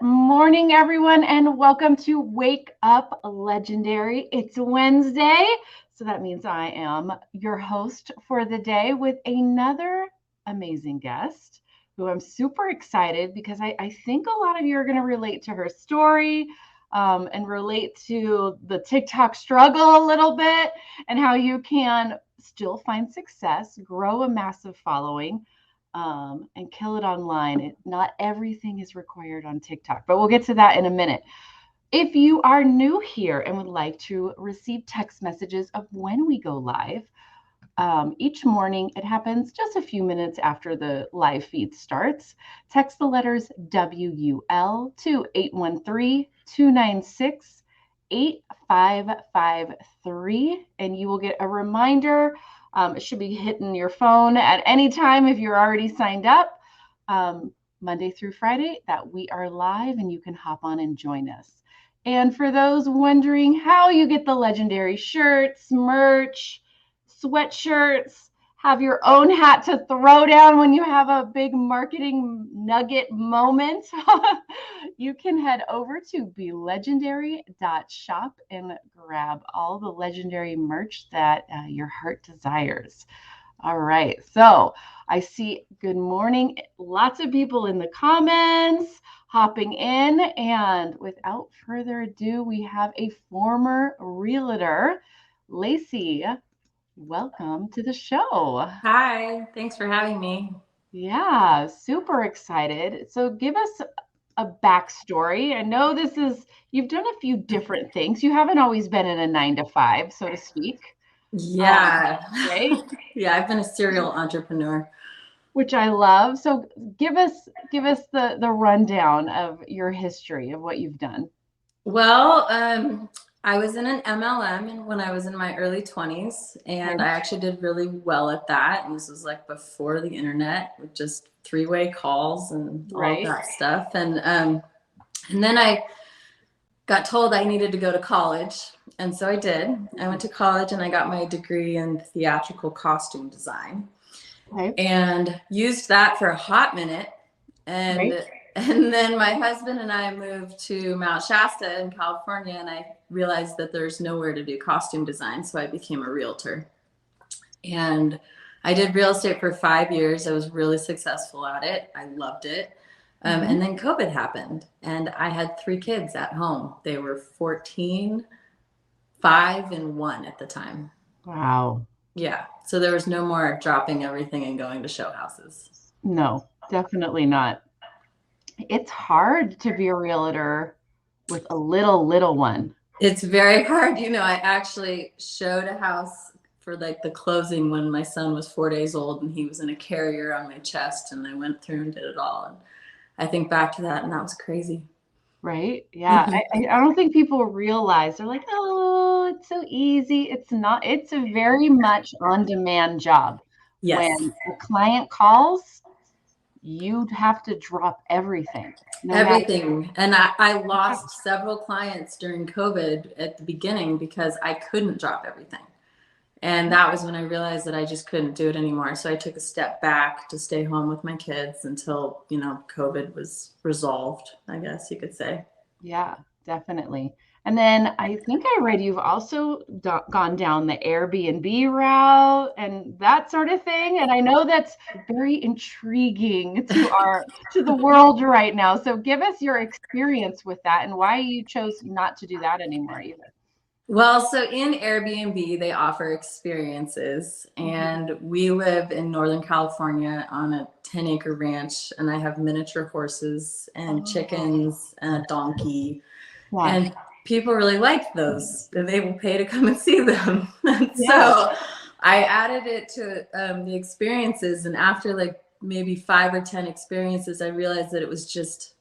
morning, everyone, and welcome to Wake Up Legendary. It's Wednesday, so that means I am your host for the day with another amazing guest who I'm super excited because I think a lot of you are going to relate to her story and relate to the TikTok struggle a little bit and how you can still find success, grow a massive following and kill it online. Not everything is required on TikTok, but we'll get to that in a minute. If you are new here and would like to receive text messages of when we go live, each morning, it happens just a few minutes after the live feed starts. Text the letters WUL to 813-296-8553, and you will get a reminder. It should be hitting your phone at any time if you're already signed up, Monday through Friday, that we are live and you can hop on and join us. And for those wondering how you get the legendary shirts, merch, sweatshirts, have your own hat to throw down when you have a big marketing nugget moment, you can head over to belegendary.shop and grab all the legendary merch that your heart desires. All right, so I see good morning, lots of people in the comments hopping in, and without further ado, we have a former realtor, Lacey. Welcome to the show. Hi, thanks for having me. Yeah, super excited. So give us a backstory. I know you've done a few different things. You haven't always been in a 9 to 5, so to speak. Yeah. Right? Yeah, I've been a serial entrepreneur. Which I love. So give us the rundown of your history of what you've done. Well, I was in an MLM when I was in my early 20s, and I actually did really well at that. And this was like before the internet with just three-way calls and all of that stuff. And then I got told I needed to go to college. And so I did. I went to college and I got my degree in theatrical costume design. And used that for a hot minute. And then my husband and I moved to Mount Shasta in California, and I realized that there's nowhere to do costume design. So I became a realtor. And I did real estate for 5 years. I was really successful at it. I loved it. And then COVID happened, and I had 3 kids at home. They were 14, 5, and 1 at the time. Wow. Yeah. So there was no more dropping everything and going to show houses. No, definitely not. It's hard to be a realtor with a little one. It's very hard. I actually showed a house for like the closing when my son was 4 days old and he was in a carrier on my chest, and I went through and did it all. And I think back to that, and that was crazy. Right? Yeah. I don't think people realize. They're like, oh, it's so easy. It's not. It's a very much on-demand job. Yes. When a client calls, you'd have to drop everything. Everything. And I lost several clients during COVID at the beginning because I couldn't drop everything. And that was when I realized that I just couldn't do it anymore. So I took a step back to stay home with my kids until, COVID was resolved, I guess you could say. Yeah, definitely. And then I think I read you've also gone down the Airbnb route and that sort of thing. And I know that's very intriguing to the world right now. So give us your experience with that and why you chose not to do that anymore either. Well, so in Airbnb, they offer experiences, and we live in Northern California on a 10-acre ranch, and I have miniature horses and chickens and a donkey. Wow. And people really like those, and they will pay to come and see them. So I added it to the experiences, and after like maybe 5 or 10 experiences, I realized that it was just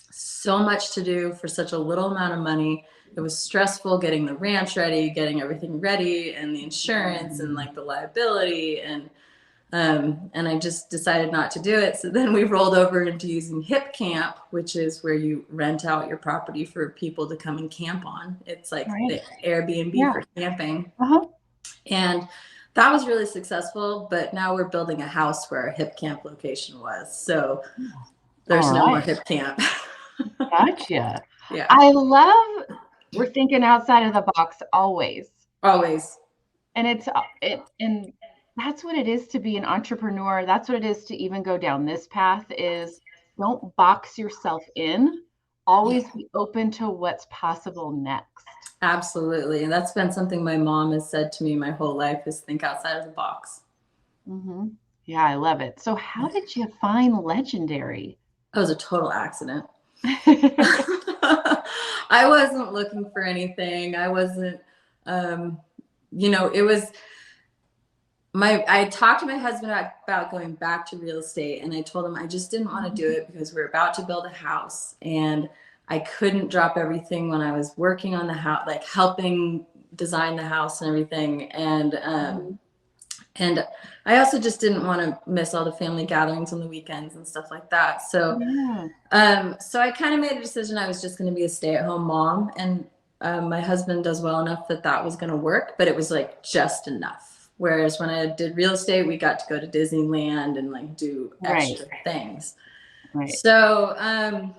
so much to do for such a little amount of money. It was stressful getting the ranch ready, getting everything ready, and the insurance and like the liability, and I just decided not to do it. So then we rolled over into using Hip Camp, which is where you rent out your property for people to come and camp on. It's like the Airbnb for camping. And that was really successful, but now we're building a house where our Hip Camp location was. So there's no more Hip Camp. Gotcha. Yeah, I love we're thinking outside of the box always. always. And and that's what it is to be an entrepreneur. That's what it is to even go down this path is don't box yourself in. Yeah, Always be open to what's possible next. absolutely. And that's been something my mom has said to me my whole life is think outside of the box. Hmm. Yeah, I love it. So how did you find Legendary? It was a total accident. I wasn't looking for anything. I wasn't, um, it was I talked to my husband about going back to real estate, and I told him I just didn't want to do it because we're about to build a house and I couldn't drop everything when I was working on the house, like helping design the house and everything. And I also just didn't want to miss all the family gatherings on the weekends and stuff like that. Yeah. So I kind of made a decision I was just going to be a stay-at-home mom, and my husband does well enough that was going to work, but it was like just enough. Whereas when I did real estate, we got to go to Disneyland and like do extra things. Right. So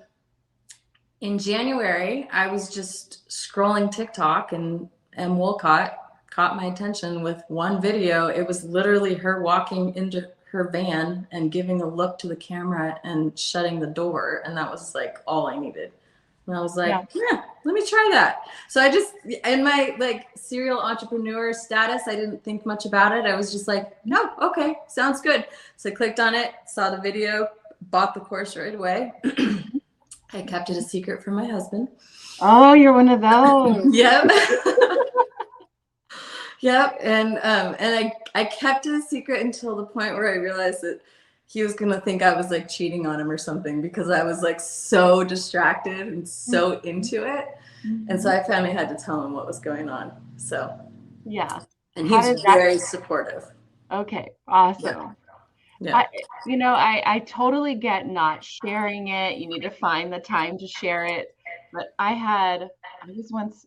in January, I was just scrolling TikTok, and M. Wolcott caught my attention with one video. It was literally her walking into her van and giving a look to the camera and shutting the door. And that was like all I needed. And I was like, yeah, let me try that. So I just, in my like serial entrepreneur status, I didn't think much about it. I was just like, no, okay, sounds good. So I clicked on it, saw the video, bought the course right away. I kept it a secret from my husband. Oh, you're one of those. Yep. Yep. And I kept it a secret until the point where I realized that he was gonna think I was like cheating on him or something because I was like so distracted and so into it. And so I finally had to tell him what was going on. So yeah. And he's very supportive. Okay, awesome. Yeah. I totally get not sharing it. You need to find the time to share it. But I was once,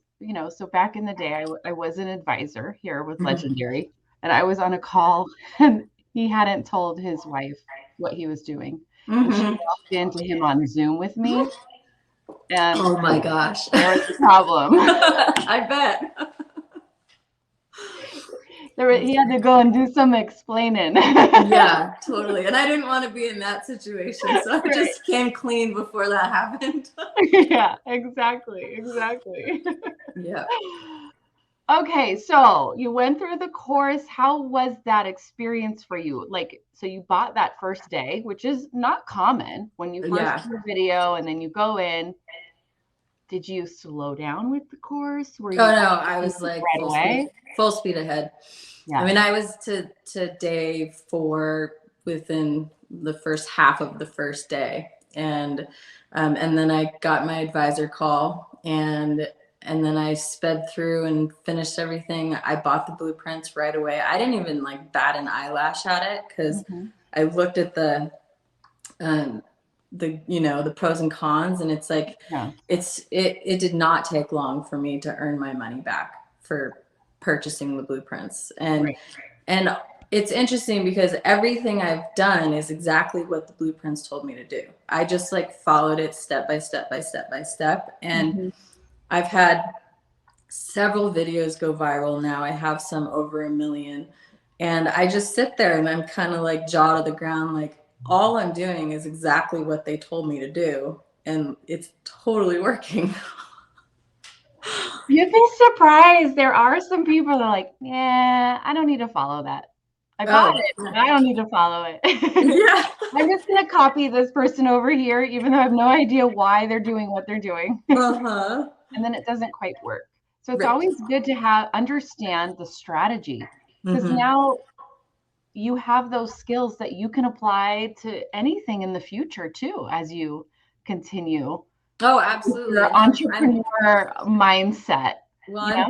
so back in the day, I was an advisor here with Legendary, and I was on a call, and he hadn't told his wife what he was doing. And she walked into him on Zoom with me. And oh my gosh. There was a problem. I bet. He had to go and do some explaining. Yeah, totally. And I didn't want to be in that situation. So I just came clean before that happened. Yeah, exactly. Yeah. Okay, so you went through the course. How was that experience for you? Like, so you bought that first day, which is not common when you first do a video and then you go in. Did you slow down with the course? Oh no, I was like full speed ahead. Yeah. I mean, I was to day 4 within the first half of the first day, and then I got my advisor call, and then I sped through and finished everything. I bought the blueprints right away. I didn't even like bat an eyelash at it because I looked at the pros and cons, and it's like it did not take long for me to earn my money back for purchasing the blueprints. And it's interesting because everything I've done is exactly what the blueprints told me to do. I just like followed it step by step by step by step. And I've had several videos go viral now. I have some over 1 million, and I just sit there and I'm kind of like jaw to the ground, like all I'm doing is exactly what they told me to do, and it's totally working. You'd be surprised. There are some people that are like, yeah, I don't need to follow that. I got it, but I don't need to follow it. Yeah. I'm just going to copy this person over here, even though I have no idea why they're doing what they're doing. And then it doesn't quite work. So it's always good to understand the strategy, because now you have those skills that you can apply to anything in the future too, as you continue. Oh, absolutely. Your entrepreneur mindset. Well, I'm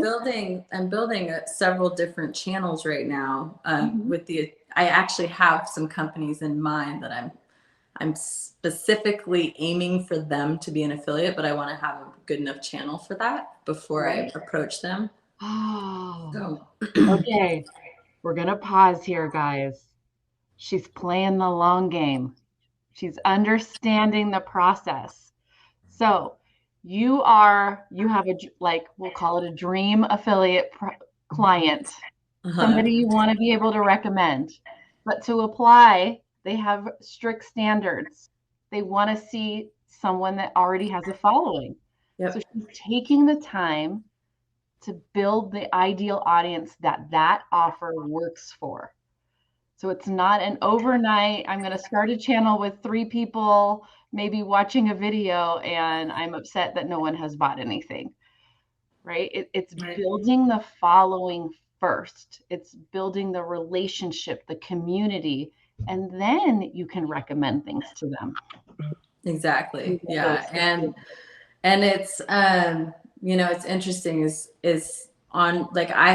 building several different channels right now. I actually have some companies in mind that I'm specifically aiming for them to be an affiliate, but I want to have a good enough channel for that before I approach them. Oh, okay. We're going to pause here, guys. She's playing the long game. She's understanding the process. So you have we'll call it a dream affiliate client, somebody you want to be able to recommend. But to apply, they have strict standards. They want to see someone that already has a following. Yep. So she's taking the time to build the ideal audience that offer works for. So it's not an overnight, I'm going to start a channel with 3 people, maybe watching a video, and I'm upset that no one has bought anything, right? It's Right. building the following first. It's building the relationship, the community, and then you can recommend things to them. Exactly. Yeah. And it's, it's interesting is on, like, I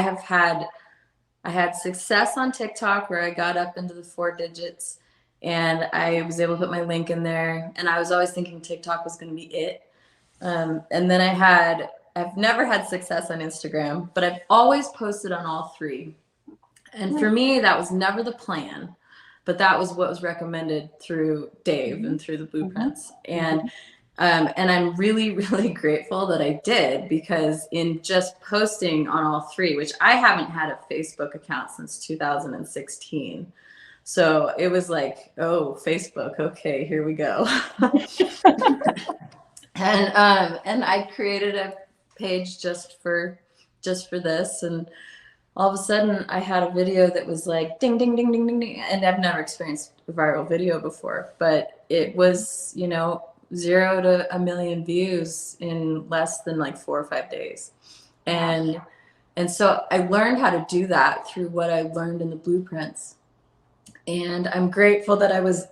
had success on TikTok where I got up into the 4 digits and I was able to put my link in there. And I was always thinking TikTok was going to be it. And then I've never had success on Instagram, but I've always posted on all 3. And for me, that was never the plan, but that was what was recommended through Dave and through the blueprints. And I'm really, really grateful that I did, because in just posting on all 3, which I haven't had a Facebook account since 2016. So it was like, oh, Facebook. Okay, here we go. And I created a page just for this. And all of a sudden I had a video that was like ding, ding, ding, ding, ding, ding. And I've never experienced a viral video before, but it was, 0 to 1 million views in less than like 4 or 5 days. And so I learned how to do that through what I learned in the blueprints. And I'm grateful that I was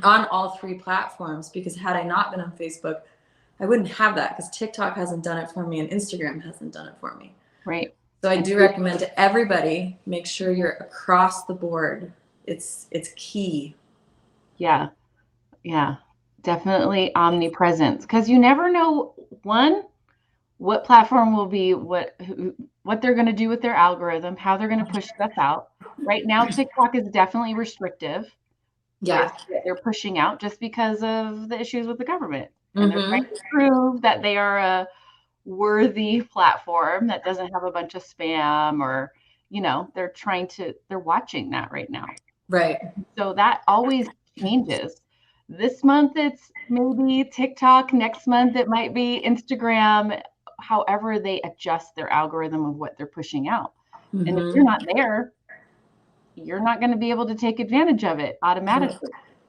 on all 3 platforms, because had I not been on Facebook, I wouldn't have that, because TikTok hasn't done it for me and Instagram hasn't done it for me. Right. So I do recommend to everybody, make sure you're across the board. It's key. Yeah. Yeah. Definitely omnipresence, because you never know, one, what platform will be, what they're going to do with their algorithm, how they're going to push stuff out. Right now, TikTok is definitely restrictive. Yeah. They're pushing out just because of the issues with the government. And they're trying to prove that they are a worthy platform that doesn't have a bunch of spam, or, they're watching that right now. Right. So that always changes. This month it's maybe TikTok, next month it might be Instagram, however they adjust their algorithm of what they're pushing out. And if you're not there, you're not going to be able to take advantage of it automatically.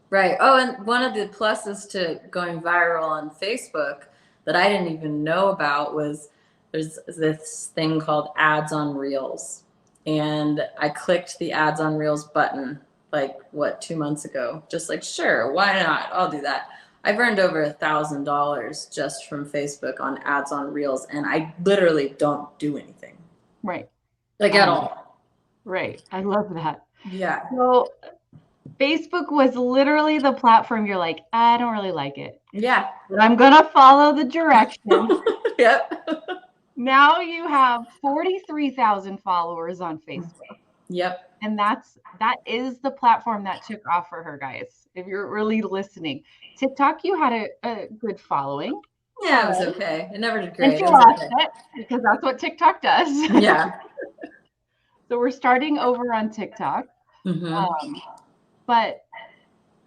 Right. Oh, and one of the pluses to going viral on Facebook that I didn't even know about was there's this thing called ads on Reels. And I clicked the ads on Reels button 2 months ago. Just like, sure, why not? I'll do that. I've earned over $1,000 just from Facebook on ads on Reels, and I literally don't do anything. Right. At all. Right. I love that. Yeah. So Facebook was literally the platform you're like, I don't really like it. Yeah. But I'm going to follow the directions. Yep. Now you have 43,000 followers on Facebook. Yep. And that is the platform that took off for her, guys. If you're really listening, TikTok, you had a good following. Yeah, it was okay. It never did great. And she lost it, because that's what TikTok does. Yeah. So we're starting over on TikTok. But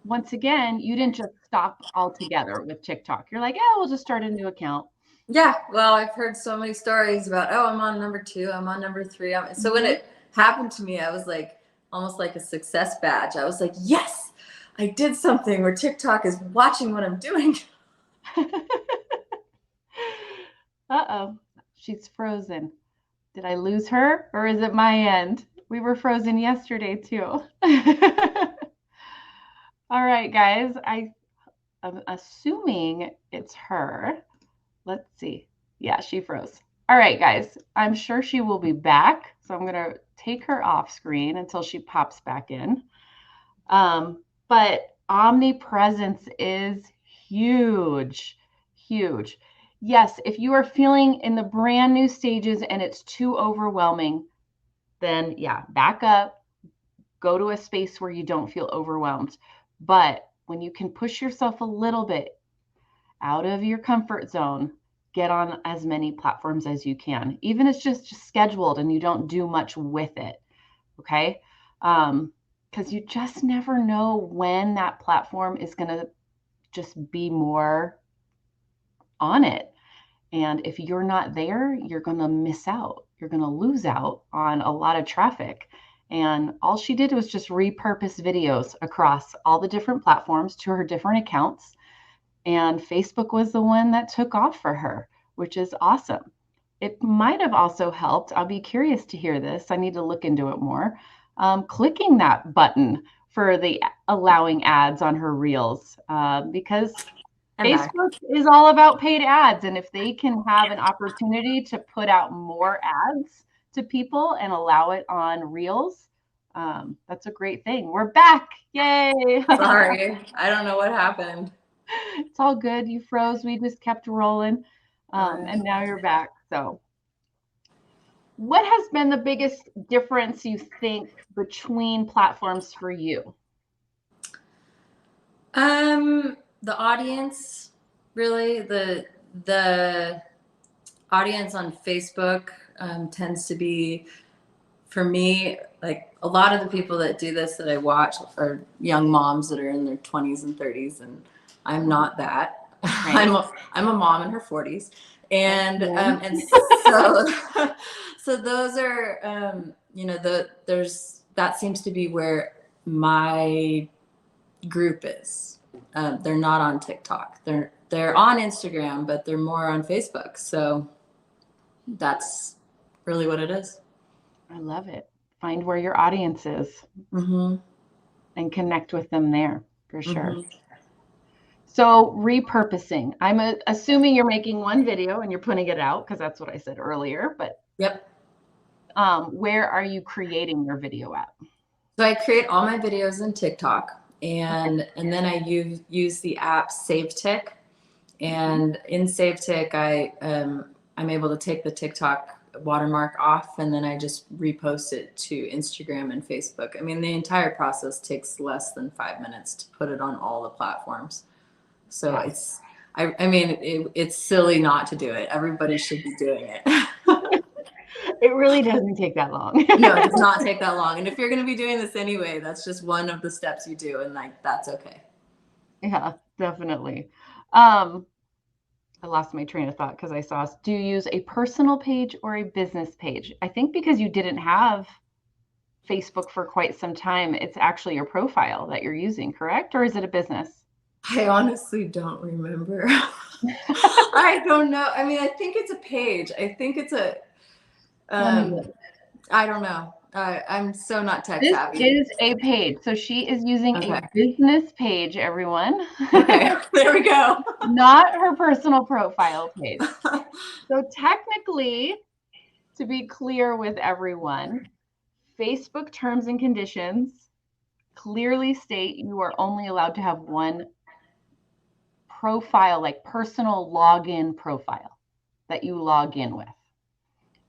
once again, you didn't just stop altogether with TikTok. You're like, we'll just start a new account. Yeah. Well, I've heard so many stories about, I'm on number 2, I'm on number 3. So when it happened to me, I was like, almost like a success badge. I was like, yes, I did something where TikTok is watching what I'm doing. Uh-oh, she's frozen. Did I lose her, or is it my end? We were frozen yesterday too. All right, guys, I'm assuming it's her. Let's see. Yeah, she froze. All right, guys, I'm sure she will be back. So I'm going to take her off screen until she pops back in. But omnipresence is huge, huge. Yes, if you are feeling in the brand new stages and it's too overwhelming, then back up, go to a space where you don't feel overwhelmed. But when you can push yourself a little bit, out of your comfort zone, get on as many platforms as you can, even if it's just scheduled and you don't do much with it. Okay. Because you just never know when that platform is going to just be more on it. And if you're not there, you're going to miss out. You're going to lose out on a lot of traffic. And all she did was just repurpose videos across all the different platforms to her different accounts. And Facebook was the one that took off for her, which is awesome. It might have also helped. I'll be curious to hear this. I need to look into it more. Clicking that button for the allowing ads on her reels, because Facebook is all about paid ads. And if they can have an opportunity to put out more ads to people and allow it on reels, that's a great thing. We're back. Yay. Sorry. I don't know what happened. It's all good. You froze. We just kept rolling. And now you're back. So what has been the biggest difference you think between platforms for you? The audience, really, the audience on Facebook tends to be, for me, like a lot of the people that do this that I watch are young moms that are in their 20s and 30s, and I'm not that. Right. I'm a mom in her 40s, and so so those are that seems to be where my group is. They're not on TikTok. They're on Instagram, but they're more on Facebook. So that's really what it is. I love it. Find where your audience is and connect with them there for sure. So repurposing. I'm assuming you're making one video and you're putting it out because that's what I said earlier. But yep. Where are you creating your video at? So I create all my videos in TikTok. And then I use the app SaveTik, and in SaveTik I'm able to take the TikTok watermark off, and then I just repost it to Instagram and Facebook. I mean, the entire process takes less than 5 minutes to put it on all the platforms. So it's it's silly not to do it. Everybody should be doing it. It really doesn't take that long. No, it does not take that long. And if you're going to be doing this anyway, that's just one of the steps you do. And that's okay. Yeah, definitely. I lost my train of thought because I saw, do you use a personal page or a business page? I think because you didn't have Facebook for quite some time, it's actually your profile that you're using, correct? Or is it a business? I honestly don't remember. I don't know. I mean, I think it's a page. I think it's a I don't know. I'm so not tech savvy. This is a page. So she is using a business page, everyone. Okay, there we go. Not her personal profile page. So technically, to be clear with everyone, Facebook terms and conditions clearly state you are only allowed to have one profile, like personal login profile that you log in with.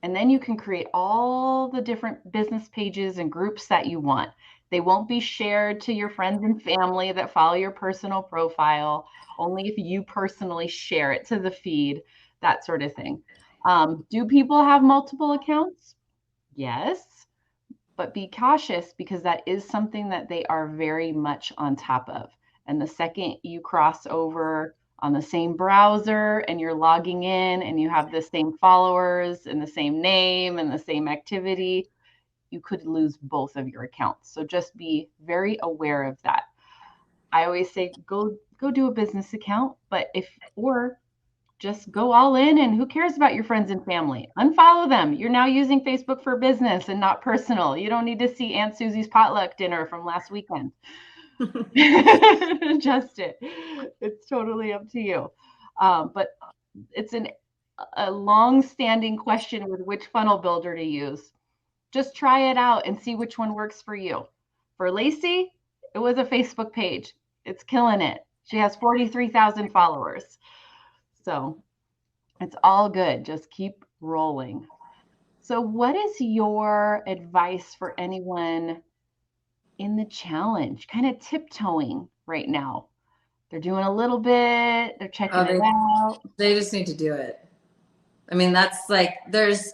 And then you can create all the different business pages and groups that you want. They won't be shared to your friends and family that follow your personal profile, only if you personally share it to the feed, that sort of thing. Do people have multiple accounts? Yes, but be cautious because that is something that they are very much on top of. And the second you cross over on the same browser and you're logging in and you have the same followers and the same name and the same activity, you could lose both of your accounts. So just be very aware of that. I always say go do a business account, or just go all in, and who cares about your friends and family? Unfollow them. You're now using Facebook for business and not personal. You don't need to see Aunt Susie's potluck dinner from last weekend. Adjust it. It's totally up to you. But it's a long-standing question with which funnel builder to use. Just try it out and see which one works for you. For Lacey, it was a Facebook page. It's killing it. She has 43,000 followers. So it's all good. Just keep rolling. So what is your advice for anyone in the challenge, kind of tiptoeing right now? they're doing a little bit, they're checking Oh, it out. they just need to do it. I mean, that's like, there's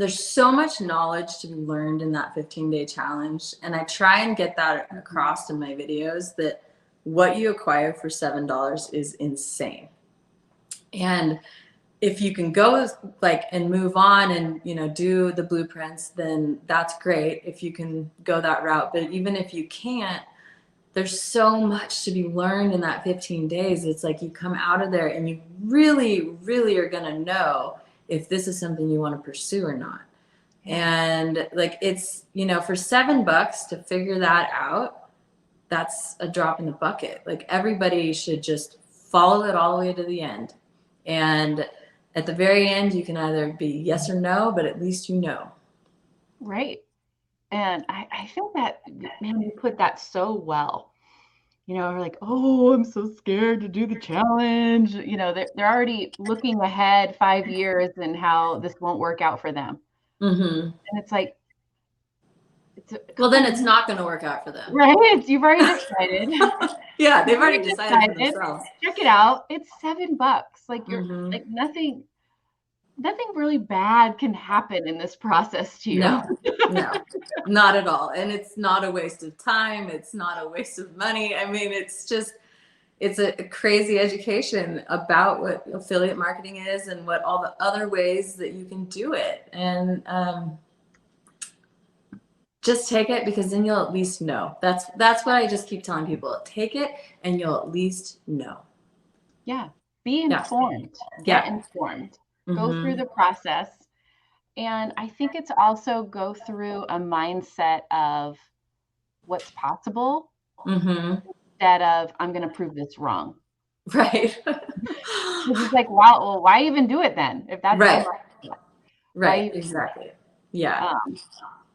so much knowledge to be learned in that 15-day challenge. And I try and get that across in my videos, that what you acquire for $7 is insane. And if you can go like and move on and, you know, do the blueprints, then that's great if you can go that route. But even if you can't, there's so much to be learned in that 15 days. It's like you come out of there and you really, really are going to know if this is something you want to pursue or not. And like, it's, you know, for $7 to figure that out, that's a drop in the bucket. Like, everybody should just follow it all the way to the end. And at the very end, you can either be yes or no, but at least you know. Right. And I feel that, man, you put that so well. You know, we're like, oh, I'm so scared to do the challenge. You know, they're already looking ahead 5 years and how this won't work out for them. Mm-hmm. And it's like, well, then it's not going to work out for them. Right. You've already decided. Yeah, they've already decided for themselves. Check it out. It's $7. Like, you're like, nothing really bad can happen in this process to you. No, not at all. And it's not a waste of time. It's not a waste of money. I mean, it's a crazy education about what affiliate marketing is and what all the other ways that you can do it. And just take it, because then you'll at least know. That's what I just keep telling people. Take it and you'll at least know. Yeah. Be informed. Get informed. Go through the process. And I think it's also go through a mindset of what's possible instead of, I'm going to prove this wrong. Right. It's like, wow, well, why even do it then? If that's right. Right. Exactly. Yeah.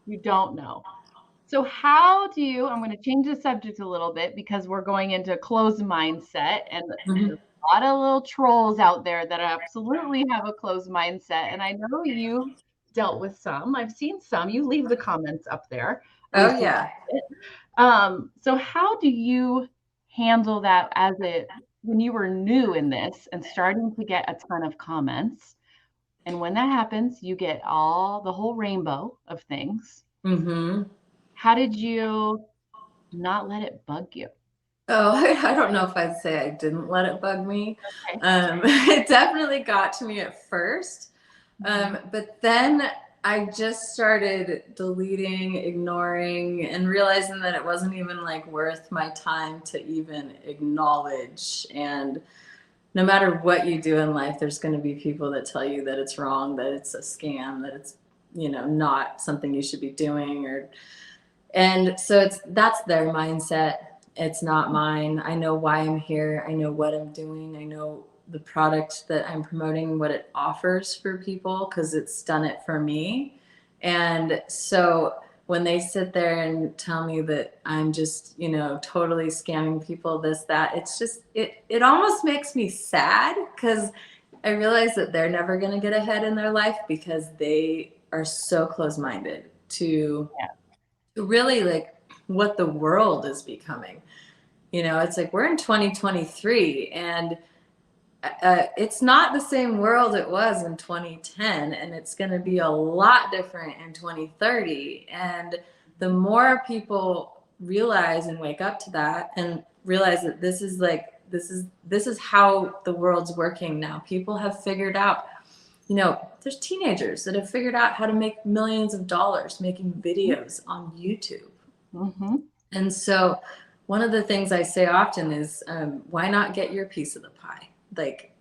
You don't know. So how do you, I'm going to change the subject a little bit, because we're going into closed mindset, and there's a lot of little trolls out there that absolutely have a closed mindset. And I know you dealt with some. I've seen some. You leave the comments up there. Oh, yeah. So how do you handle that when you were new in this and starting to get a ton of comments? And when that happens, you get the whole rainbow of things. How did you not let it bug you? Oh, I don't know if I'd say I didn't let it bug me. Okay. It definitely got to me at first. But then I just started deleting, ignoring, and realizing that it wasn't even like worth my time to even acknowledge. And no matter what you do in life, there's going to be people that tell you that it's wrong, that it's a scam, that it's, you know, not something you should be doing. And so that's their mindset. It's not mine. I know why I'm here. I know what I'm doing. I know the product that I'm promoting, what it offers for people, because it's done it for me. And so when they sit there and tell me that I'm just, you know, totally scamming people, this, that, it's just, it almost makes me sad, because I realize that they're never going to get ahead in their life because they are so close-minded to really like what the world is becoming. You know, it's like we're in 2023, and it's not the same world it was in 2010, and it's going to be a lot different in 2030. And the more people realize and wake up to that and realize that this is how the world's working now. People have figured out, you know, there's teenagers that have figured out how to make millions of dollars making videos on YouTube. And so one of the things I say often is, why not get your piece of the pie? Like,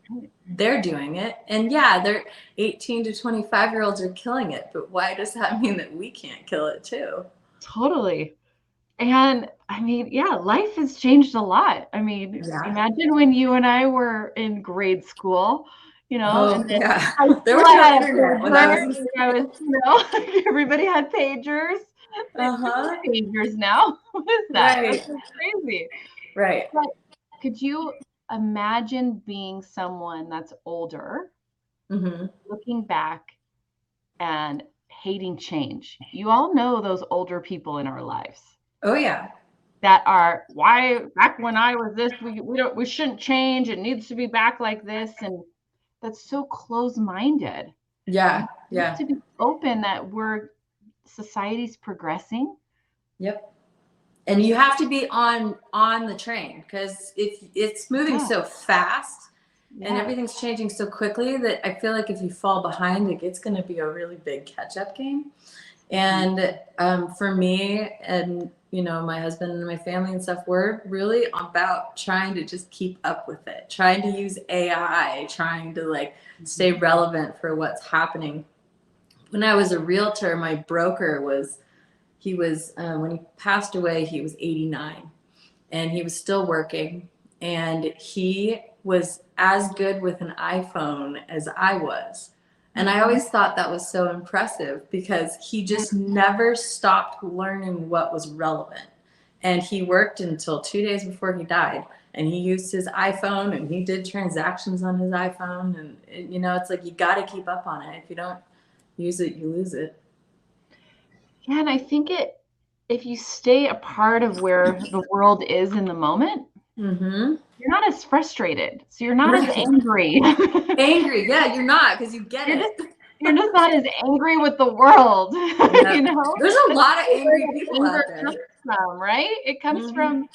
they're doing it. And yeah, they're 18 to 25-year-olds are killing it. But why does that mean that we can't kill it too? Totally. And I mean, yeah, life has changed a lot. I mean, imagine when you and I were in grade school, you know, and then there was no internet when I was, you know, everybody had pagers. Pagers now. What is that? Right. That's so crazy. Right. But could you imagine being someone that's older, looking back and hating change? You all know those older people in our lives. Oh, yeah. that are, why back when I was this, we shouldn't change. It needs to be back like this. And that's so close-minded. Yeah. We have to be open that society's progressing. Yep. And you have to be on the train, because if it's moving so fast and everything's changing so quickly that I feel like if you fall behind, it's going to be a really big catch-up game. And for me and, my husband and my family and stuff, we're really about trying to just keep up with it, trying to use AI, trying to stay relevant for what's happening. When I was a realtor, my broker when he passed away, he was 89 and he was still working, and he was as good with an iPhone as I was. And I always thought that was so impressive, because he just never stopped learning what was relevant. And he worked until 2 days before he died, and he used his iPhone and he did transactions on his iPhone. And it's like, you got to keep up on it. If you don't use it, you lose it. Yeah, and I think if you stay a part of where the world is in the moment, you're not as frustrated. So you're not as angry. Angry, yeah, you're not, because you get it. You're just not as angry with the world. There's a lot of angry people out there. Comes from, right? It comes from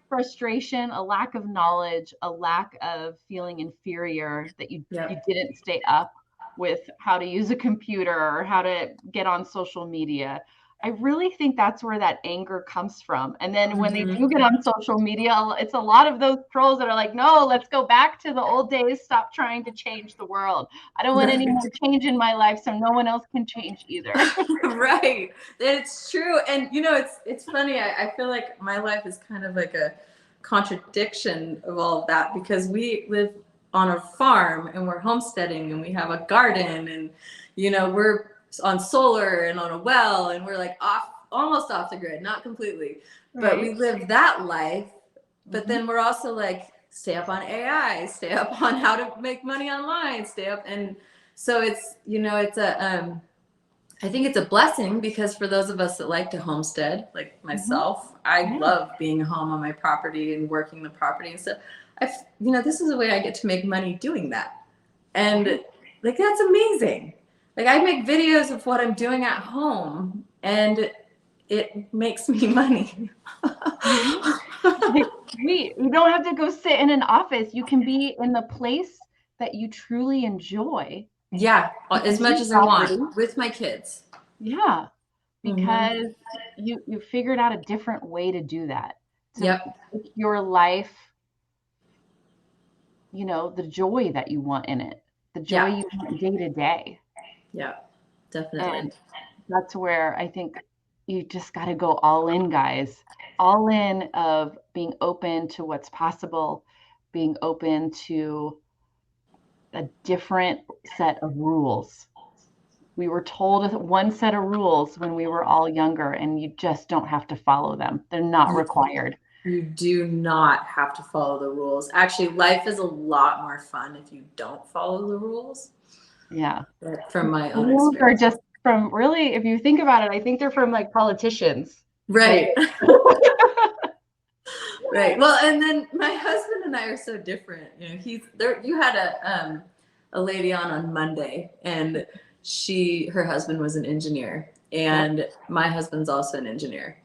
frustration, a lack of knowledge, a lack of feeling inferior that you didn't stay up with how to use a computer or how to get on social media. I really think that's where that anger comes from. And then when they do get on social media, it's a lot of those trolls that are like, no, let's go back to the old days. Stop trying to change the world. I don't want any more change in my life, so no one else can change either. Right. It's true. And, it's funny. I feel like my life is kind of like a contradiction of all of that, because we live on a farm and we're homesteading and we have a garden, and, we're on solar and on a well, and we're almost off the grid, not completely, but we live that life. But then we're also stay up on AI, stay up on how to make money online, stay up. And so it's, I think it's a blessing, because for those of us that like to homestead, like myself, I love being home on my property and working the property and stuff. This is a way I get to make money doing that. And that's amazing. I make videos of what I'm doing at home, and it makes me money. You don't have to go sit in an office. You can be in the place that you truly enjoy. Yeah, as much as I want, with my kids. Yeah, because you figured out a different way to do that. To make your life, the joy that you want in it, the joy you want day to day. Yeah, definitely. And that's where I think you just got to go all in, guys. All in of being open to what's possible, being open to a different set of rules. We were told one set of rules when we were all younger, and you just don't have to follow them. They're not required. You do not have to follow the rules. Actually, life is a lot more fun if you don't follow the rules. Yeah. From my own rules experience. are just from, really, if you think about it, I think they're from politicians. Right. Right. Well, and then my husband and I are so different. He's there. You had a lady on Monday, and her husband was an engineer, and my husband's also an engineer.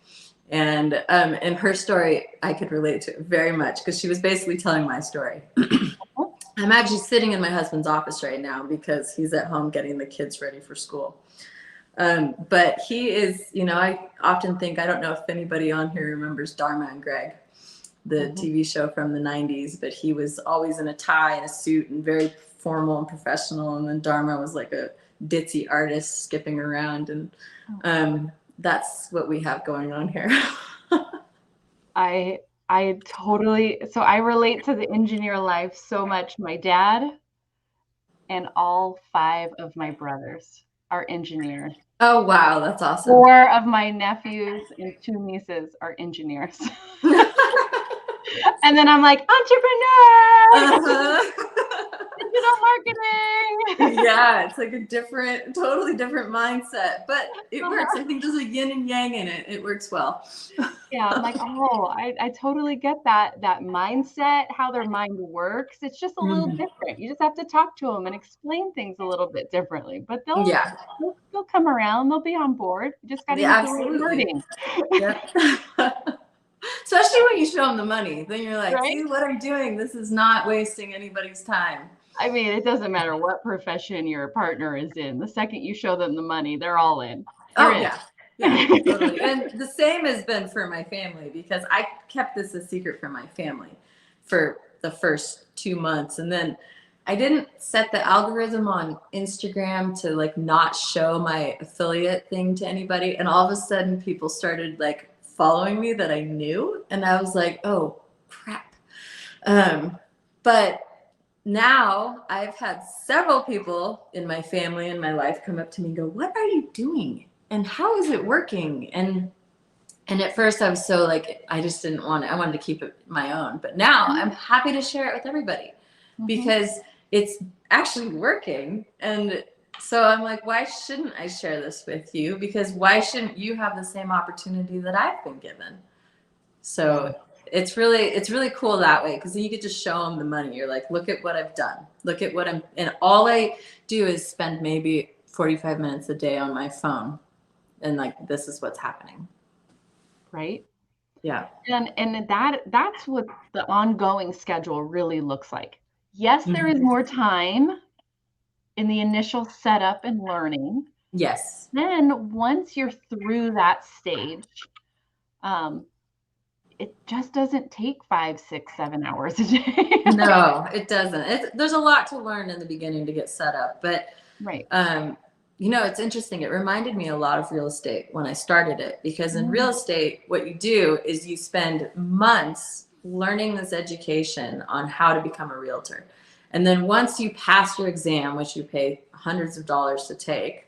And her story, I could relate to very much, because she was basically telling my story. I'm actually sitting in my husband's office right now because he's at home getting the kids ready for school. But he is, I often think, I don't know if anybody on here remembers Dharma and Greg, the TV show from the 90s, but he was always in a tie and a suit and very formal and professional. And then Dharma was like a ditzy artist skipping around. And that's what we have going on here. I totally, so I relate to the engineer life so much. My dad and all 5 of my brothers are engineers. Oh, wow. That's awesome. 4 of my nephews and 2 nieces are engineers. And then I'm like, entrepreneur! marketing. Yeah, it's like a totally different mindset, but it works. I think there's a yin and yang in it. It works well. Yeah, I'm like, oh, I totally get that mindset, how their mind works. It's just a little different. You just have to talk to them and explain things a little bit differently, but they'll come around. They'll be on board. You just got to use the right wording. Yep. Especially when you show them the money, then you're like, Right? see what I'm doing. This is not wasting anybody's time. I mean, it doesn't matter what profession your partner is in. The second you show them the money, they're all in. Yeah, totally. And the same has been for my family, because I kept this a secret from my family for the first 2 months. And then I didn't set the algorithm on Instagram to like not show my affiliate thing to anybody. And all of a sudden people started like following me that I knew. And I was like, oh crap. But now I've had several people in my family and my life come up to me and go, what are you doing? And how is it working? And at first I was so like, I just didn't want it. I wanted to keep it my own. But now I'm happy to share it with everybody because it's actually working. And so I'm like, why shouldn't I share this with you? Because why shouldn't you have the same opportunity that I've been given? So it's really cool that way, because then you get to show them the money. You're like, look at what I've done. Look at what and all I do is spend maybe 45 minutes a day on my phone. And like, this is what's happening. Right. Yeah. And that's what the ongoing schedule really looks like. Yes, there is more time in the initial setup and learning. Yes. Then once you're through that stage, it just doesn't take 5, 6, 7 hours a day. No, it doesn't. There's a lot to learn in the beginning to get set up, but you know, it's interesting. It reminded me a lot of real estate when I started it, because in real estate, what you do is you spend months learning this education on how to become a realtor. And then once you pass your exam, which you pay hundreds of dollars to take,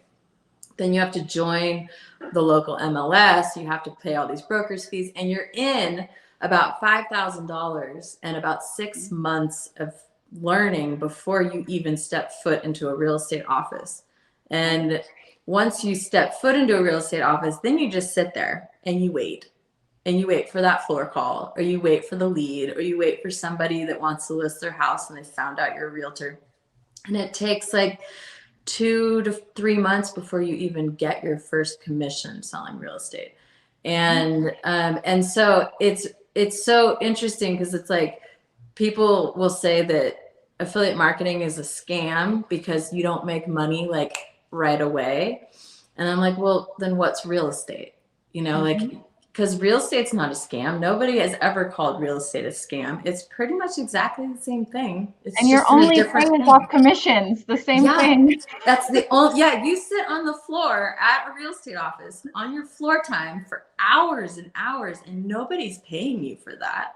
then you have to join the local MLS. You have to pay all these broker's fees, and you're in about $5,000 and about 6 months of learning before you even step foot into a real estate office. And once you step foot into a real estate office, then you just sit there and you wait. And you wait for that floor call, or you wait for the lead, or you wait for somebody that wants to list their house and they found out you're a realtor. And it takes like 2 to 3 months before you even get your first commission selling real estate. And so it's so interesting, because it's like, people will say that affiliate marketing is a scam because you don't make money like right away. And I'm like, well, then what's real estate? You know, like, because real estate's not a scam. Nobody has ever called real estate a scam. It's pretty much exactly the same thing. It's and you're only paying off commissions, the same thing. That's the only, you sit on the floor at a real estate office on your floor time for hours and hours, and nobody's paying you for that.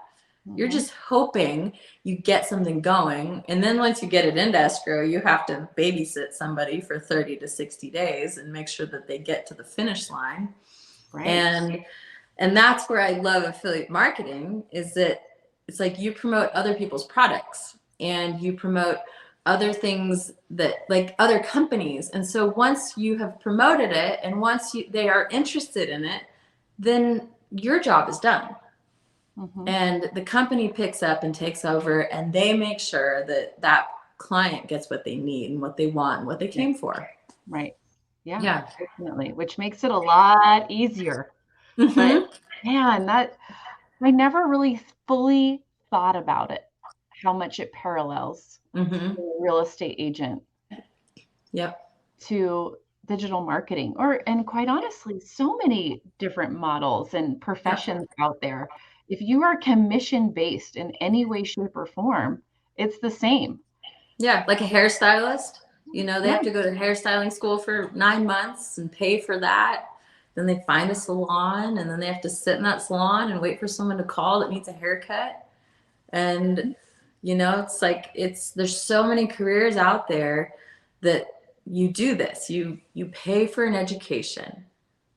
You're just hoping you get something going. And then once you get it into escrow, you have to babysit somebody for 30 to 60 days and make sure that they get to the finish line. Right. And that's where I love affiliate marketing, is that it's like you promote other people's products and you promote other things that, like, other companies. And so once you have promoted it and once they are interested in it, then your job is done. And the company picks up and takes over, and they make sure that that client gets what they need and what they want and what they came for. Right. Yeah. Definitely. Which makes it a lot easier. But man, that I never really fully thought about it, how much it parallels a real estate agent to digital marketing, and quite honestly, so many different models and professions out there. If you are commission based in any way, shape, or form, it's the same. Yeah, like a hairstylist, you know, they have to go to hairstyling school for 9 months and pay for that. Then they find a salon, and then they have to sit in that salon and wait for someone to call that needs a haircut. And, you know, it's like, there's so many careers out there that you do this. You pay for an education,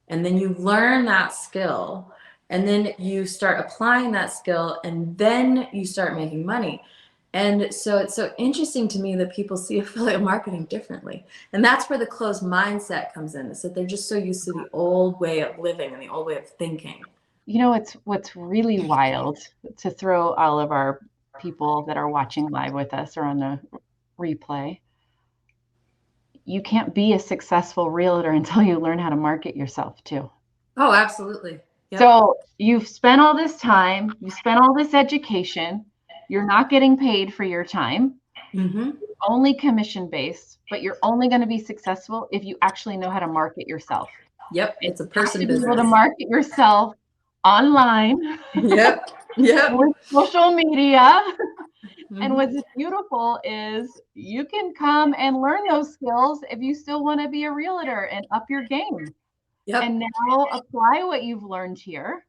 and then you learn that skill, and then you start applying that skill, and then you start making money. And so it's so interesting to me that people see affiliate marketing differently. And that's where the closed mindset comes in, is that they're just so used to the old way of living and the old way of thinking. You know, what's really wild, to throw all of our people that are watching live with us or on the replay. You can't be a successful realtor until you learn how to market yourself too. Oh, absolutely. Yep. So you've spent all this time, you spent all this education, you're not getting paid for your time, only commission based, but you're only going to be successful if you actually know how to market yourself. Yep. It's a person business. business. Able to market yourself online. Yep. Yep. With social media. And what's beautiful is you can come and learn those skills if you still want to be a realtor and up your game. Yep. And now apply what you've learned here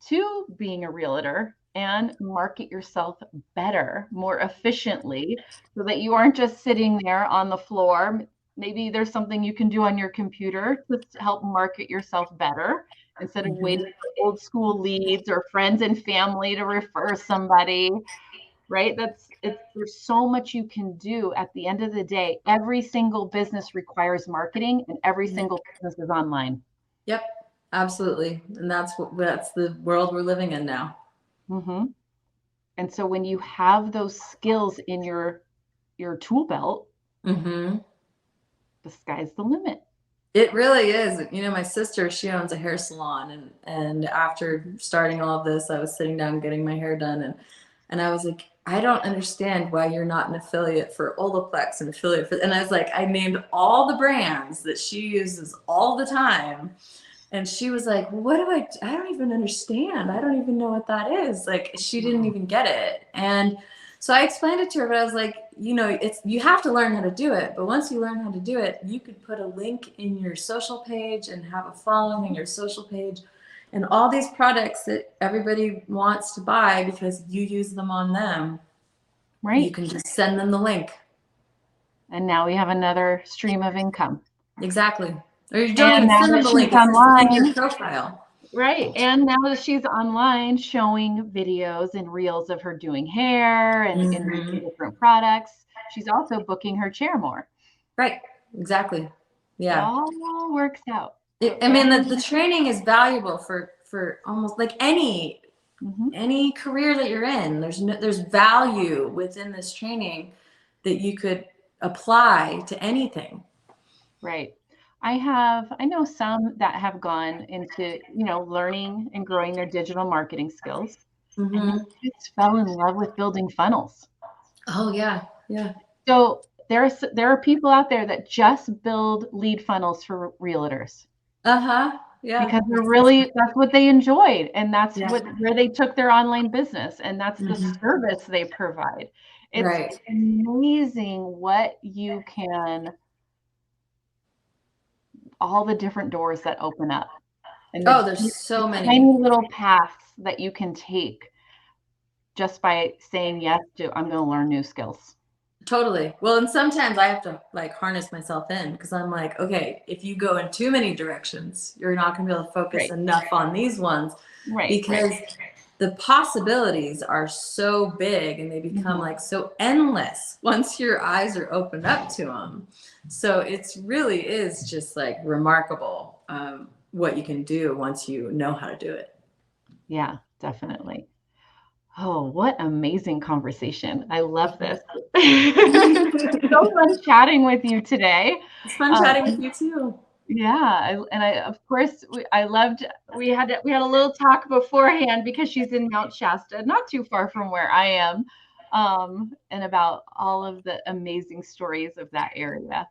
to being a realtor and market yourself better, more efficiently, so that you aren't just sitting there on the floor. Maybe there's something you can do on your computer to help market yourself better instead of waiting for old school leads or friends and family to refer somebody. Right? There's so much you can do. At the end of the day, every single business requires marketing, and every single business is online. Yep, absolutely. And that's the world we're living in now. And so when you have those skills in your tool belt, the sky's the limit. It really is. You know, my sister, she owns a hair salon, and after starting all of this, I was sitting down getting my hair done, and I was like, I don't understand why you're not an affiliate for Olaplex, an affiliate for, and I was like, I named all the brands that she uses all the time. And she was like, what do I don't even understand. I don't even know what that is. Like, she didn't even get it. And so I explained it to her, but I was like, you know, you have to learn how to do it. But once you learn how to do it, you could put a link in your social page and have a following in your social page. And all these products that everybody wants to buy because you use them on them, right? You can just send them the link. And now we have another stream of income. Exactly. Or you don't even send them the link, it's in your profile. Right. And now that she's online showing videos and reels of her doing hair and different products, she's also booking her chair more. Right. Exactly. Yeah. It all works out. I mean, the training is valuable for almost like any career that you're in. There's value within this training that you could apply to anything. Right. I know some that have gone into, you know, learning and growing their digital marketing skills. And they just fell in love with building funnels. Oh yeah. Yeah. So there are people out there that just build lead funnels for realtors. Yeah. Because that's what they enjoyed. And that's where they took their online business. And that's the service they provide. It's amazing what you can, all the different doors that open up. And there's so many tiny little paths that you can take just by saying yes to, I'm going to learn new skills. Totally. Well, and sometimes I have to like harness myself in, because I'm like, okay, if you go in too many directions, you're not going to be able to focus enough on these ones, because the possibilities are so big and they become like so endless once your eyes are opened up to them. So it's really is just like remarkable what you can do once you know how to do it. Yeah, definitely. Oh, what amazing conversation. I love this. So fun chatting with you today. It's fun chatting with you too. Yeah, of course, we had a little talk beforehand because she's in Mount Shasta, not too far from where I am, and about all of the amazing stories of that area.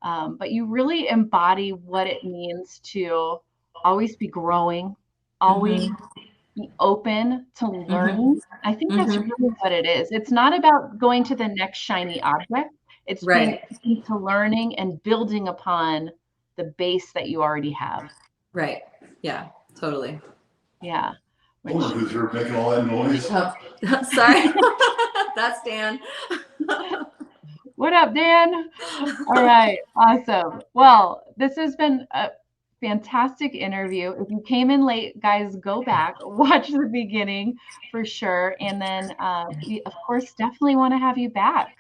But you really embody what it means to always be growing, always be open to learning. I think that's really what it is. It's not about going to the next shiny object. It's being open to learning and building upon the base that you already have. Right. Yeah, totally. Yeah. Who's here making all that noise? Sorry. That's Dan. What up, Dan? All right. Awesome. Well, this has been Fantastic interview. If you came in late, guys, go back, watch the beginning for sure. And then we, of course, definitely want to have you back.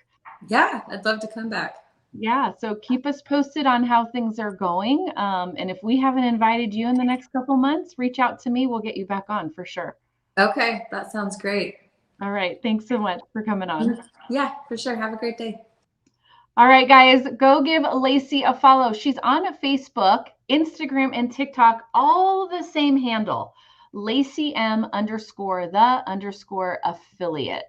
Yeah, I'd love to come back. Yeah, so keep us posted on how things are going. And if we haven't invited you in the next couple months, reach out to me. We'll get you back on for sure. Okay, that sounds great. All right. Thanks so much for coming on. Yeah, for sure. Have a great day. All right, guys, go give Lacey a follow. She's on Facebook, Instagram, and TikTok, all the same handle, Lacey M_the_affiliate.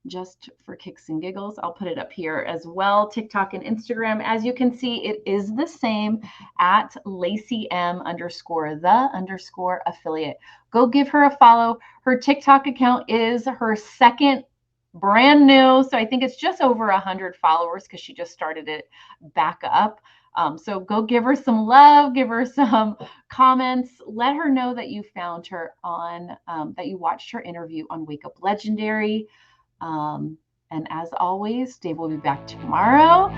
Just for kicks and giggles, I'll put it up here as well. TikTok and Instagram. As you can see, it is the same at Lacey M_the_affiliate. Go give her a follow. Her TikTok account is her second brand new. So I think it's just over 100 followers because she just started it back up. So go give her some love, give her some comments, let her know that you found her on, that you watched her interview on Wake Up Legendary. And as always, Dave will be back tomorrow.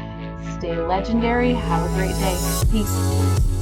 Stay legendary. Have a great day. Peace.